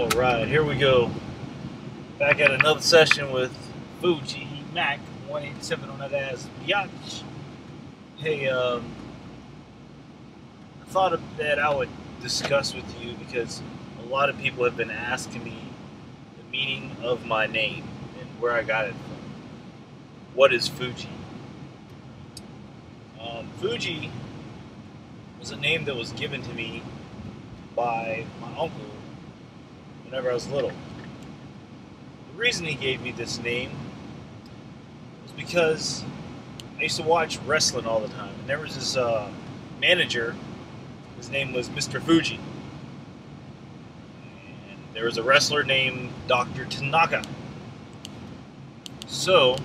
Alright, here we go. Back at another session with Fuji Mac 187 on that ass biatch. Hey, I thought that I would discuss with you because a lot of people have been asking me the meaning of my name and where I got it from. What is Fuji? Fuji was a name that was given to me by my uncle whenever I was little. The reason he gave me this name was because I used to watch wrestling all the time, and there was this manager. His name was Mr. Fuji, and there was a wrestler named Dr. Tanaka. So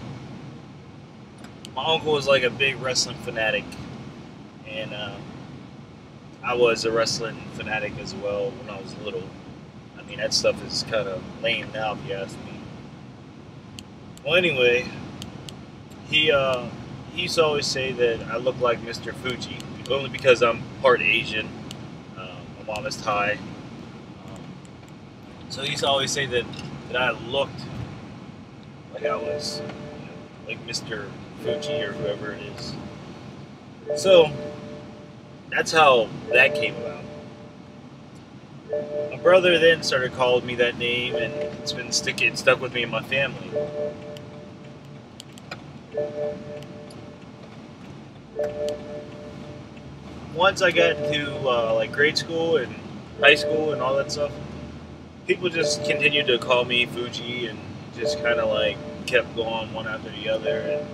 my uncle was like a big wrestling fanatic, and I was a wrestling fanatic as well when I was little. I mean, that stuff is kind of lame now, if you ask me. Well, anyway, he used to always say that I look like Mr. Fuji, only because I'm part Asian. My mom is Thai. So he used to always say that I looked like I was, like Mr. Fuji or whoever it is. So that's how that came about. My brother then started calling me that name, and it's been stuck with me and my family. Once I got into like grade school and high school and all that stuff, people just continued to call me Fuji, and just kind of like kept going one after the other, and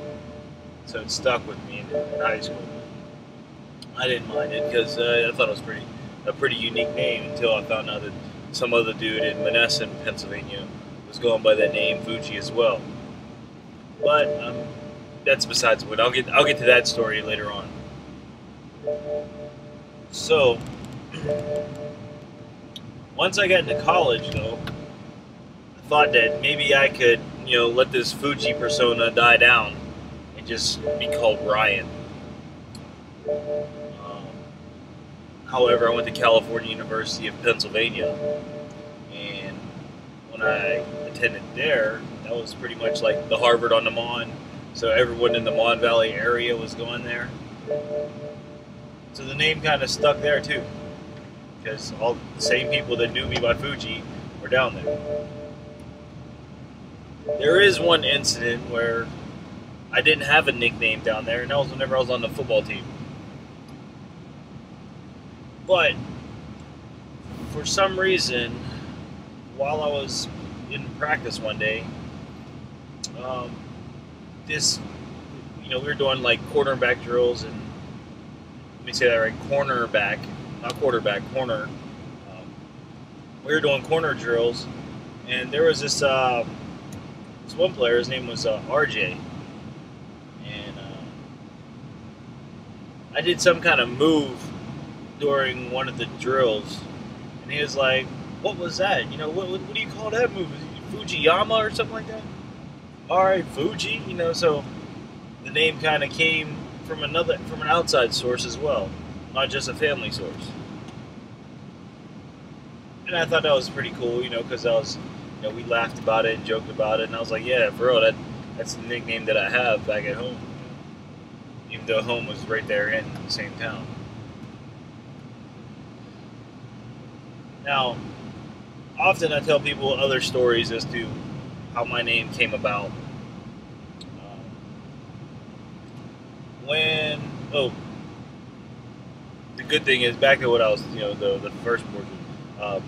so it stuck with me in high school. I didn't mind it because I thought it was a pretty unique name until I found out that some other dude in Menneson, Pennsylvania, was going by that name Fuji as well. But that's besides the point. I'll get to that story later on. So once I got into college, though, I thought that maybe I could, let this Fuji persona die down and just be called Ryan. However, I went to California University of Pennsylvania, and when I attended there, that was pretty much like the Harvard on the Mon, so everyone in the Mon Valley area was going there. So the name kind of stuck there too, because all the same people that knew me by Fuji were down there. There is one incident where I didn't have a nickname down there, and that was whenever I was on the football team. But for some reason, while I was in practice one day, we were doing like quarterback drills, and let me say that right, cornerback, not quarterback, corner. We were doing corner drills, and there was this one player. His name was RJ, and I did some kind of move during one of the drills, and he was like, "What was that? What do you call that move? Is it Fujiyama or something like that?" All right, Fuji. So the name kind of came from an outside source as well, not just a family source. And I thought that was pretty cool, because I was, we laughed about it and joked about it, and I was like, yeah, for real, that's the nickname that I have back at home, even though home was right there in the same town. Now, often I tell people other stories as to how my name came about. The good thing is, back to what I was, the first portion,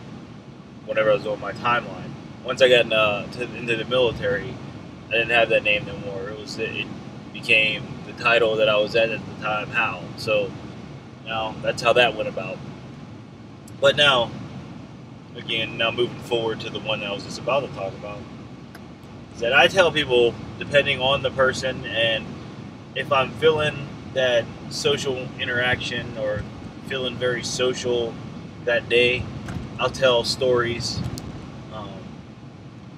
whenever I was on my timeline, once I got into the military, I didn't have that name no more. It became the title that I was at the time, Hal. So now that's how that went about. But now moving forward to the one that I was just about to talk about, is that I tell people, depending on the person, and if I'm feeling that social interaction or feeling very social that day, I'll tell stories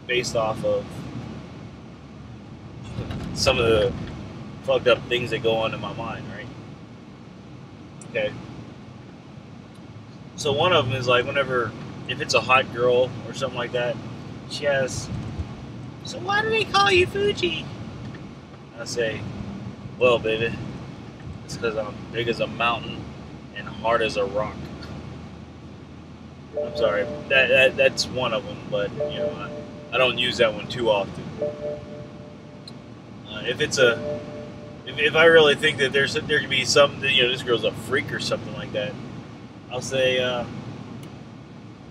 based off of some of the fucked up things that go on in my mind, right? Okay. So one of them is like whenever if it's a hot girl or something like that, she asks, "So why do they call you Fuji?" I say, "Well, baby, it's because I'm big as a mountain and hard as a rock." I'm sorry, that's one of them, but I don't use that one too often. If it's if I really think that there could be some, this girl's a freak or something like that, I'll say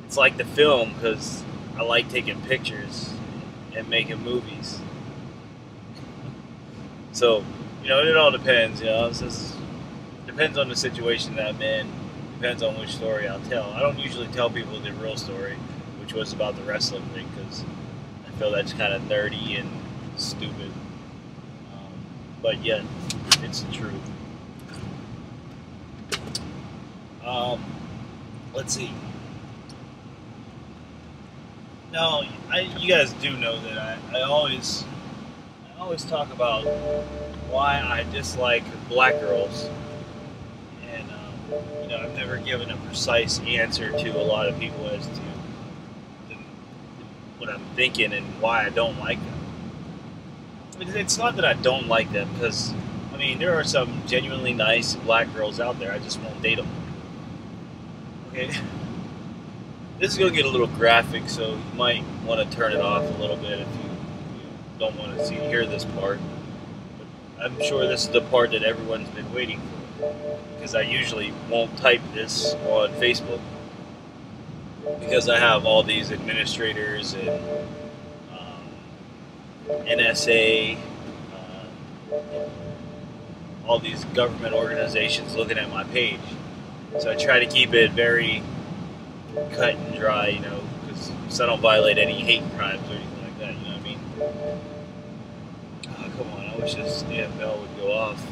it's like the film because I like taking pictures and making movies. So it all depends. It just depends on the situation that I'm in. Depends on which story I'll tell. I don't usually tell people the real story, which was about the wrestling thing, because I feel that's kind of nerdy and stupid. But yet, it's the truth. Let's see. No, you guys do know that I always talk about why I dislike black girls. I've never given a precise answer to a lot of people as to what I'm thinking and why I don't like them. It's not that I don't like them, because there are some genuinely nice black girls out there. I just won't date them. Okay, this is gonna get a little graphic, so you might want to turn it off a little bit if you don't want to hear this part. But I'm sure this is the part that everyone's been waiting for, because I usually won't type this on Facebook because I have all these administrators and NSA, all these government organizations looking at my page. So I try to keep it very cut and dry, so I don't violate any hate crimes or anything like that, you know what I mean? Oh, come on, I wish this damn bell would go off.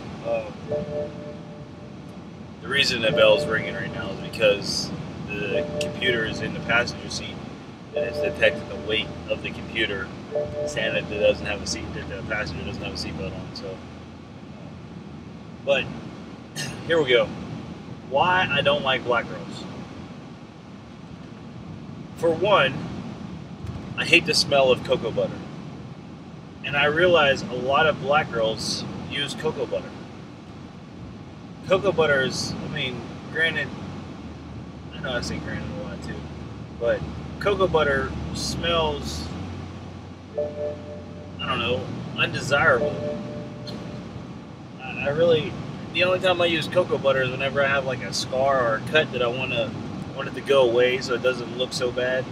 The reason the bell's ringing right now is because the computer is in the passenger seat and it's detected the weight of the computer, saying that it doesn't have a seat, that the passenger doesn't have a seatbelt on. So, but here we go. Why I don't like black girls. For one, I hate the smell of cocoa butter, and I realize a lot of black girls use cocoa butter. Cocoa butter is, granted, I know I say granted a lot too, but cocoa butter smells, I don't know, undesirable. I really, the only time I use cocoa butter is whenever I have like a scar or a cut that I want it to go away so it doesn't look so bad.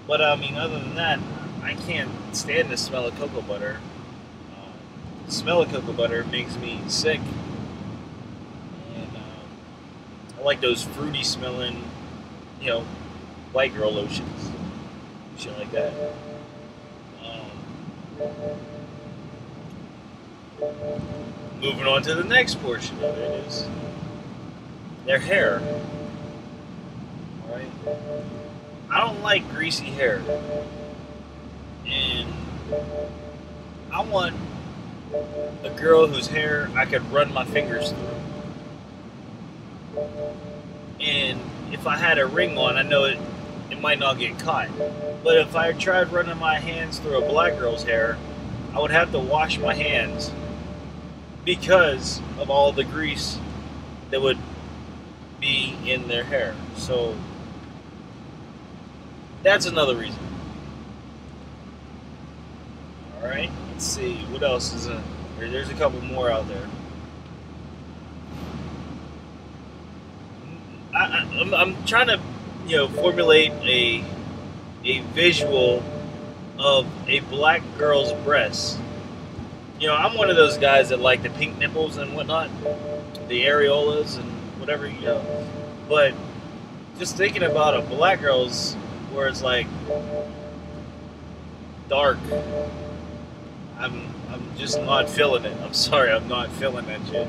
But other than that, I can't stand the smell of cocoa butter. The smell of cocoa butter makes me sick. I like those fruity smelling, white girl lotions, shit like that. Moving on to the next portion of it is their hair. Alright? I don't like greasy hair. And I want a girl whose hair I could run my fingers through. And if I had a ring on, I know it might not get caught. But if I tried running my hands through a black girl's hair, I would have to wash my hands because of all the grease that would be in their hair. So that's another reason. Alright, let's see. What else is there? There's a couple more out there. I'm trying to, formulate a visual of a black girl's breasts. I'm one of those guys that like the pink nipples and whatnot, the areolas and whatever, But just thinking about a black girl's where it's like dark, I'm just not feeling it. I'm sorry, I'm not feeling that shit.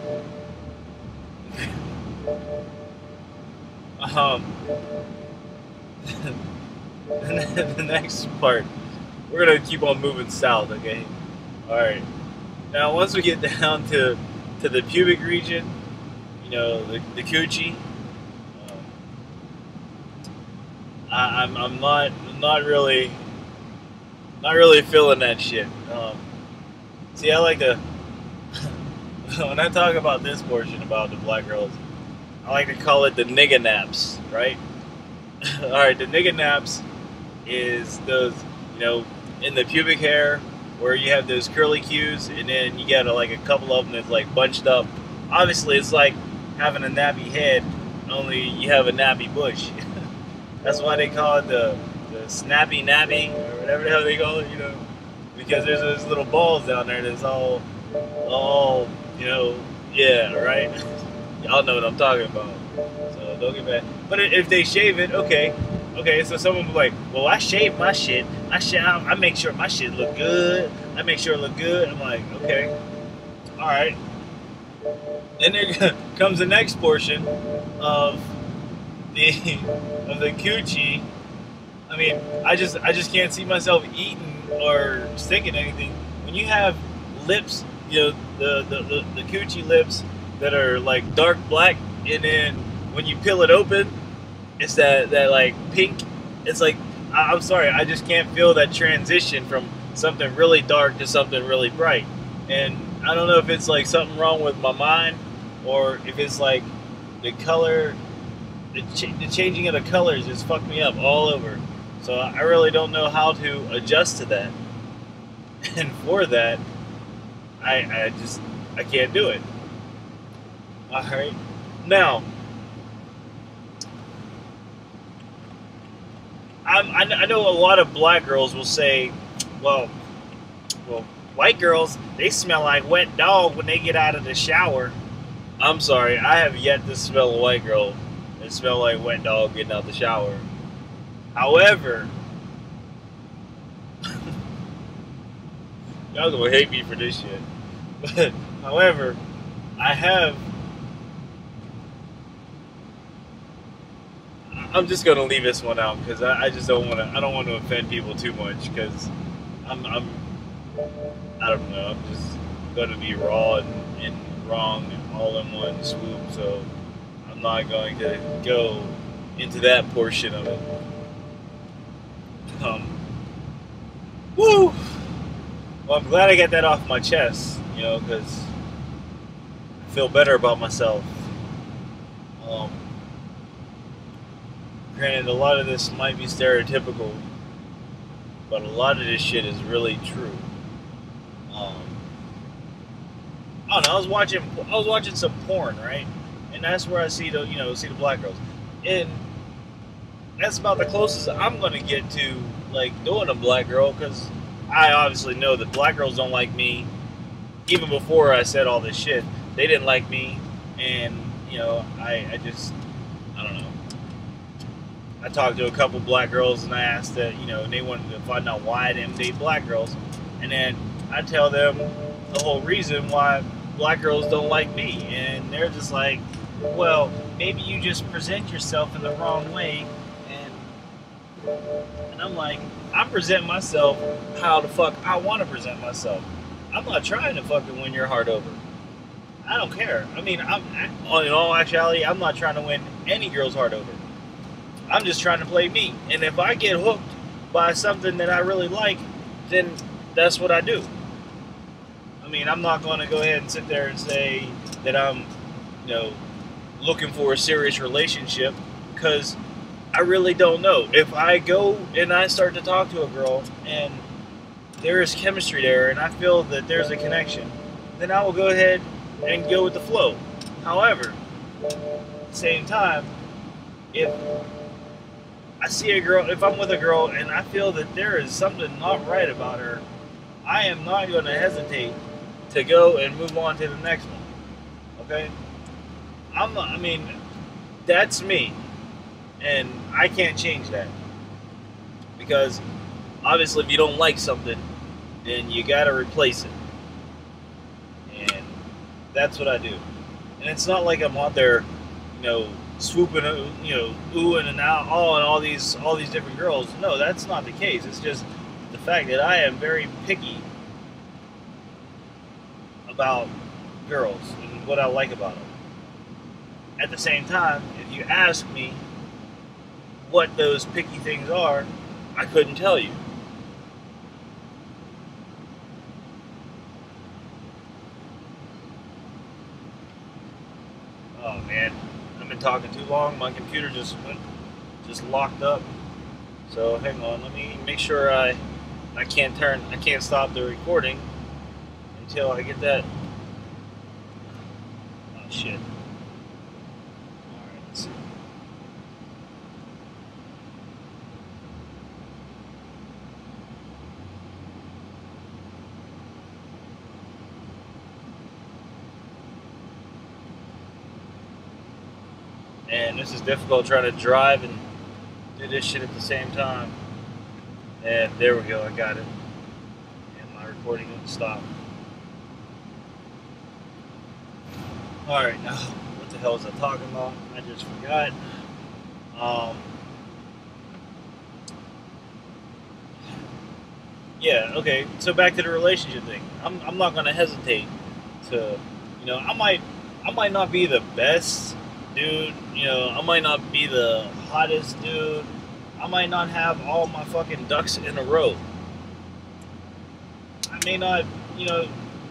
The next part, we're gonna keep on moving south, okay? Alright. Now once we get down to the pubic region, the coochie, I'm not really not really feeling that shit. See, I like to when I talk about this portion about the black girls, I like to call it the nigga naps, right? All right, the nigga naps is those, you know, in the pubic hair where you have those curly cues, and then you got like a couple of them that's like bunched up. Obviously, it's like having a nappy head, only you have a nappy bush. That's why they call it the snappy nappy or whatever the hell they call it, you know, because there's those little balls down there that's all, you know, yeah, right. Y'all know what I'm talking about. So don't get mad. But if they shave it, okay. Okay, so someone will be like, well, I shave my shit. I make sure my shit look good. I make sure it look good. I'm like, okay. All right. Then there comes the next portion of the coochie. I mean, I just can't see myself eating or sticking anything. When you have lips, you know, the coochie lips that are like dark black, and then when you peel it open, it's that like pink. It's like, I'm sorry, I just can't feel that transition from something really dark to something really bright. And I don't know if it's like something wrong with my mind, or if it's like the color, the changing of the colors just fucked me up all over. So I really don't know how to adjust to that. And for that, I can't do it. All right, now. I know a lot of black girls will say, well, white girls, they smell like wet dog when they get out of the shower. I'm sorry, I have yet to smell a white girl that smell like wet dog getting out the shower. However, y'all gonna hate me for this shit. But however, I'm just gonna leave this one out because I just don't want to. I don't want to offend people too much because I don't know. I'm just gonna be raw and wrong all in one swoop. So I'm not going to go into that portion of it. Woo! Well, I'm glad I got that off my chest. You know, because I feel better about myself. Granted, a lot of this might be stereotypical, but a lot of this shit is really true. I don't know. I was watching some porn, right? And that's where I see the black girls, and that's about the closest I'm gonna get to like doing a black girl, because I obviously know that black girls don't like me. Even before I said all this shit, they didn't like me, and you know, I don't know. I talked to a couple black girls and I asked that, you know, and they wanted to find out why I didn't date black girls. And then I tell them the whole reason why black girls don't like me. And they're just like, well, maybe you just present yourself in the wrong way. And I'm like, I present myself how the fuck I want to present myself. I'm not trying to fucking win your heart over. I don't care. I mean, in all actuality, I'm not trying to win any girl's heart over. I'm just trying to play me. And if I get hooked by something that I really like, then that's what I do. I mean, I'm not going to go ahead and sit there and say that I'm, you know, looking for a serious relationship, because I really don't know. If I go and I start to talk to a girl and there is chemistry there and I feel that there's a connection, then I will go ahead and go with the flow. However, at the same time, if I see a girl, if I'm with a girl and I feel that there is something not right about her, I am not going to hesitate to go and move on to the next one. Okay? I mean, that's me. And I can't change that. Because obviously if you don't like something, then you got to replace it. And that's what I do. And it's not like I'm out there, you know, swooping, you know, oohing and out, all these different girls. No, that's not the case. It's just the fact that I am very picky about girls and what I like about them. At the same time, if you ask me what those picky things are, I couldn't tell you. Oh man, I've been talking too long. My computer just locked up. So hang on, let me make sure I can't stop the recording until I get that. Oh shit. Alright, let's see. And this is difficult trying to drive and do this shit at the same time. And there we go, I got it. And my recording didn't stop. Alright, now, what the hell was I talking about? I just forgot. Yeah, okay, so back to the relationship thing. I'm not gonna hesitate to, I might not be the best dude, I might not be the hottest dude, I might not have all my fucking ducks in a row. I may not,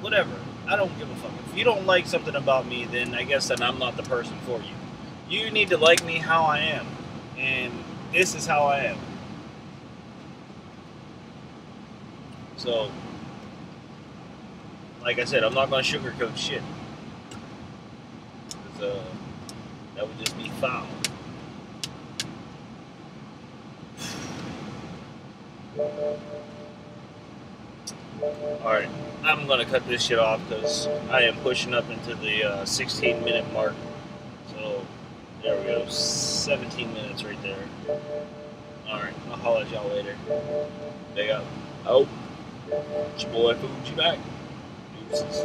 whatever. I don't give a fuck. If you don't like something about me, then I guess I'm not the person for you. You need to like me how I am. And this is how I am. So, like I said, I'm not going to sugarcoat shit. Because that would just be foul. Alright, I'm going to cut this shit off because I am pushing up into the 16-minute mark. So, there we go. 17 minutes right there. Alright, I'll holler at y'all later. Big up. Oh, it's your boy Fuji back. Deuces.